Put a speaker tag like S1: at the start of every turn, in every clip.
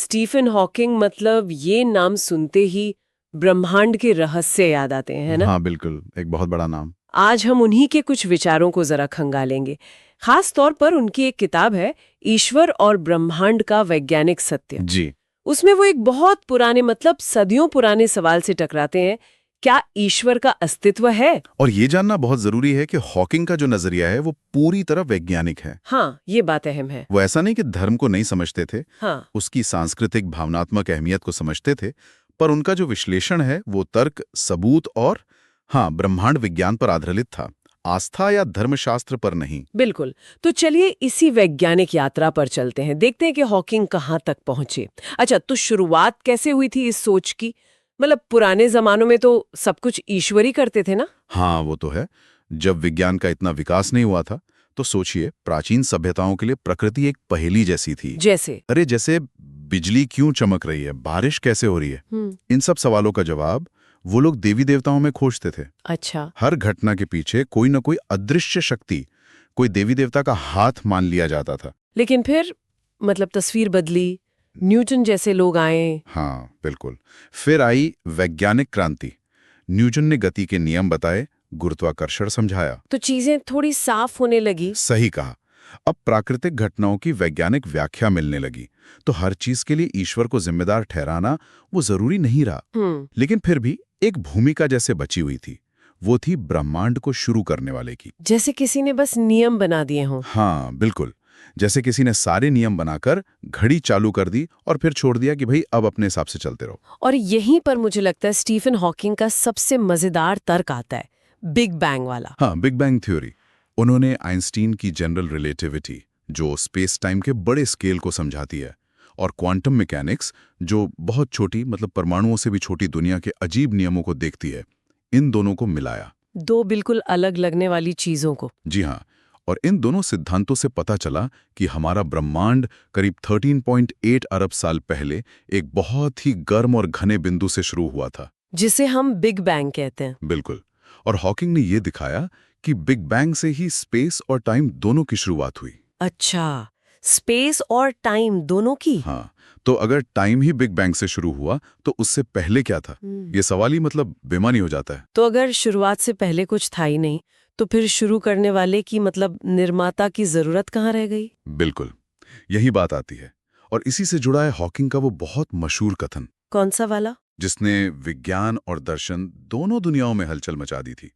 S1: Stephen Hawking, मतलब ये नाम सुनते ही ब्रह्मांड के रहस्य याद आते हैं, है ना?
S2: हाँ बिल्कुल, एक बहुत बड़ा नाम।
S1: आज हम उन्हीं के कुछ विचारों को जरा खंगालेंगे। खास तौर पर उनकी एक किताब है, ईश्वर और ब्रह्मांड का वैज्ञानिक सत्य।
S2: जी।
S1: उसमें वो एक बहुत पुराने, मतलब सदियों पुराने सवाल से टकराते हैं, क्या ईश्वर का अस्तित्व है?
S2: और ये जानना बहुत जरूरी है कि हॉकिंग का जो नजरिया है वो पूरी तरह वैज्ञानिक है।
S1: हाँ, ये बात अहम है।
S2: वो ऐसा नहीं कि धर्म को नहीं समझते थे,
S1: हाँ,
S2: उसकी सांस्कृतिक भावनात्मक अहमियत को समझते थे, पर उनका जो विश्लेषण है वो तर्क, सबूत और हाँ ब्रह्मांड विज्ञान पर आधारित था, आस्था या धर्मशास्त्र पर नहीं।
S1: बिल्कुल। तो चलिए इसी वैज्ञानिक यात्रा पर चलते हैं, देखते हैं कि हॉकिंग कहाँ तक पहुंचे। अच्छा, तो शुरुआत कैसे हुई थी इस सोच की? मतलब पुराने जमानों में तो सब कुछ ईश्वर ही करते थे ना?
S2: हाँ वो तो है। जब विज्ञान का इतना विकास नहीं हुआ था तो सोचिए, प्राचीन सभ्यताओं के लिए प्रकृति एक पहेली जैसी थी।
S1: जैसे?
S2: अरे जैसे बिजली क्यों चमक रही है, बारिश कैसे हो रही है, इन सब सवालों का जवाब वो लोग देवी देवताओं में खोजते थे।
S1: अच्छा।
S2: हर घटना के पीछे कोई न कोई अदृश्य शक्ति, कोई देवी देवता का हाथ मान लिया जाता था।
S1: लेकिन फिर मतलब तस्वीर बदली, न्यूटन जैसे लोग आए।
S2: हाँ बिल्कुल। फिर आई वैज्ञानिक क्रांति। न्यूटन ने गति के नियम बताए, गुरुत्वाकर्षण समझाया।
S1: तो चीजें थोड़ी साफ होने लगी।
S2: सही कहा। अब प्राकृतिक घटनाओं की वैज्ञानिक व्याख्या मिलने लगी, तो हर चीज के लिए ईश्वर को जिम्मेदार ठहराना वो जरूरी नहीं रहा। लेकिन फिर भी एक भूमिका जैसे बची हुई थी, वो थी ब्रह्मांड को शुरू करने वाले की।
S1: जैसे किसी ने बस नियम बना दिए हों।
S2: हाँ बिल्कुल। जैसे किसी ने सारे नियम बनाकर घड़ी चालू कर दी और फिर छोड़ दिया कि भाई अब अपने हिसाब से चलते रहो।
S1: और यहीं पर मुझे लगता है स्टीफन हॉकिंग का सबसे मजेदार तर्क आता है, बिग बैंग वाला।
S2: हाँ, बिग बैंग थ्योरी। उन्होंने आइंस्टीन की जनरल रिलेटिविटी, जो स्पेस टाइम के बड़े स्केल को समझाती है, और क्वांटम मैकेनिक्स, जो बहुत छोटी, मतलब परमाणुओं से भी छोटी दुनिया के अजीब नियमों को देखती है, इन दोनों को मिलाया।
S1: दो बिल्कुल अलग लगने वाली चीजों को।
S2: जी हाँ। और इन दोनों सिद्धांतों से पता चला कि हमारा ब्रह्मांड करीब 13.8 अरब साल पहले एक बहुत ही गर्म और घने बिंदु से शुरू हुआ था,
S1: जिसे हम बिग बैंग कहते हैं।
S2: बिल्कुल। और हॉकिंग ने ये दिखाया कि बिग बैंग से ही स्पेस और टाइम दोनों की शुरुआत हुई।
S1: अच्छा, स्पेस और टाइम दोनों की?
S2: हाँ, तो अगर टाइम ही बिग बैंग से शुरू हुआ तो उससे पहले क्या था? ये सवाल ही मतलब बेमानी हो जाता है।
S1: तो अगर शुरुआत से पहले कुछ था ही नहीं, तो फिर शुरू करने वाले की, मतलब निर्माता की जरूरत कहाँ रह गई?
S2: बिल्कुल, यही बात आती है। और इसी से जुड़ा है हॉकिंग का वो बहुत मशहूर कथन,
S1: कौन सा वाला?
S2: जिसने विज्ञान और दर्शन दोनों दुनियाओं में हलचल मचा दी थी।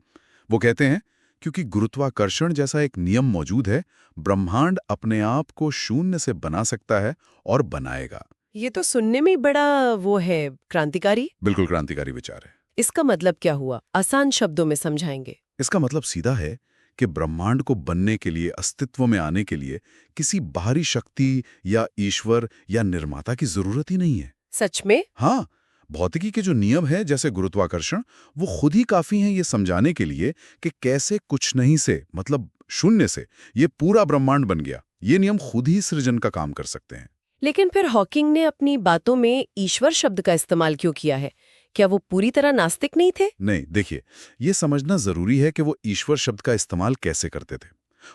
S2: वो कहते हैं, क्योंकि गुरुत्वाकर्षण जैसा एक नियम मौजूद है, ब्रह्मांड अपने आप को शून्य से बना सकता है और बनाएगा।
S1: ये तो सुनने में ही बड़ा वो है, क्रांतिकारी।
S2: बिल्कुल क्रांतिकारी विचार है।
S1: इसका मतलब क्या हुआ? आसान शब्दों में समझाएंगे।
S2: इसका मतलब सीधा है कि ब्रह्मांड को बनने के लिए, अस्तित्व में आने के लिए किसी बाहरी शक्ति या ईश्वर या निर्माता की जरूरत ही नहीं है।
S1: सच में?
S2: हाँ, भौतिकी के जो नियम है जैसे गुरुत्वाकर्षण, वो खुद ही काफी हैं ये समझाने के लिए कि कैसे कुछ नहीं से, मतलब शून्य से, ये पूरा ब्रह्मांड बन गया। ये नियम खुद ही सृजन का काम कर सकते हैं।
S1: लेकिन फिर हॉकिंग ने अपनी बातों में ईश्वर शब्द का इस्तेमाल क्यों किया है? क्या वो पूरी तरह नास्तिक नहीं थे?
S2: नहीं, देखिए, ये समझना जरूरी है कि वो ईश्वर शब्द का इस्तेमाल कैसे करते थे।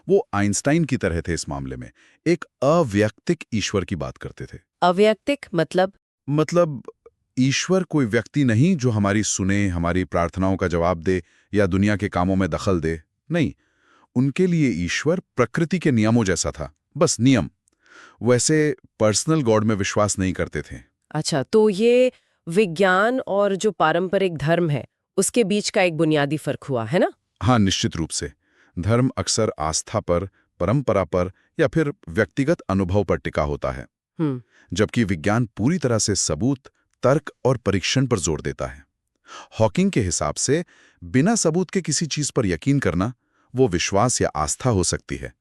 S2: वो आइंस्टाइन की तरह थे इस मामले में, एक अवैयक्तिक ईश्वर की बात करते थे।
S1: अवैयक्तिक
S2: मतलब ईश्वर कोई व्यक्ति नहीं जो हमारी सुने, हमारी प्रार्थनाओं का जवाब दे या दुनिया के कामों में दखल दे। नहीं, उनके लिए ईश्वर प्रकृति के नियमों जैसा था, बस नियम। वैसे पर्सनल गॉड में विश्वास नहीं करते थे।
S1: अच्छा, तो ये विज्ञान और जो पारंपरिक धर्म है, उसके बीच का एक बुनियादी फर्क हुआ, है ना?
S2: हाँ, निश्चित रूप से। धर्म अक्सर आस्था पर, परंपरा पर या फिर व्यक्तिगत अनुभव पर टिका होता है,
S1: हम्म।
S2: जबकि विज्ञान पूरी तरह से सबूत, तर्क और परीक्षण पर जोर देता है। हॉकिंग के हिसाब से बिना सबूत के किसी चीज पर यकीन करना वो विश्वास या आस्था हो सकती है,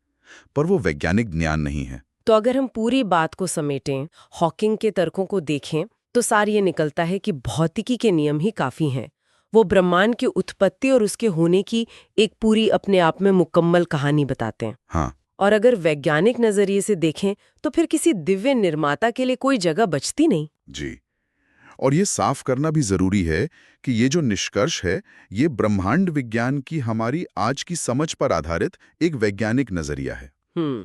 S2: पर वो वैज्ञानिक ज्ञान नहीं है।
S1: तो अगर हम पूरी बात को समेटें, हॉकिंग के तर्कों को देखें, तो सार ये निकलता है कि भौतिकी के नियम ही काफी हैं। वो ब्रह्मांड की उत्पत्ति और उसके होने की एक पूरी अपने आप में मुकम्मल कहानी बताते हैं।
S2: हाँ
S1: और अगर वैज्ञानिक नजरिए से देखें, तो फिर किसी दिव्य निर्माता के लिए कोई जगह बचती नहीं।
S2: जी। और ये साफ करना भी जरूरी है कि ये जो निष्कर्ष है, ये ब्रह्मांड विज्ञान की हमारी आज की समझ पर आधारित एक वैज्ञानिक नजरिया है।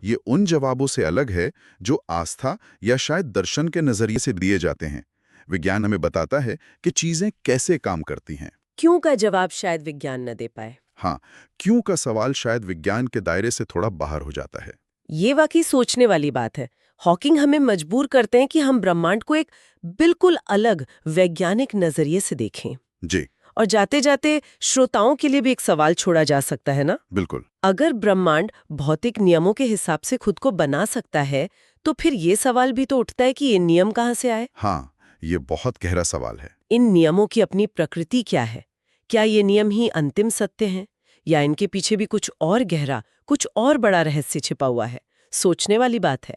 S2: ये उन जवाबों से अलग है जो आस्था या शायद दर्शन के नजरिए से दिए जाते हैं। विज्ञान हमें बताता है कि चीजें कैसे काम करती हैं।
S1: क्यों का जवाब शायद विज्ञान न दे पाए।
S2: हाँ, क्यों का सवाल शायद विज्ञान के दायरे से थोड़ा बाहर हो जाता है।
S1: ये वाकई सोचने वाली बात है। हॉकिंग हमें मजबूर करते हैं कि हम ब्रह्मांड को एक बिल्कुल अलग वैज्ञानिक नजरिए से देखें।
S2: जी
S1: और जाते जाते श्रोताओं के लिए भी एक सवाल छोड़ा जा सकता है ना।
S2: बिल्कुल।
S1: अगर ब्रह्मांड भौतिक नियमों के हिसाब से खुद को बना सकता है, तो फिर ये सवाल भी तो उठता है कि ये नियम कहाँ से आए।
S2: हाँ, ये बहुत गहरा सवाल है।
S1: इन नियमों की अपनी प्रकृति क्या है? क्या ये नियम ही अंतिम सत्य हैं, या इनके पीछे भी कुछ और गहरा, कुछ और बड़ा रहस्य छिपा हुआ है? सोचने वाली बात है।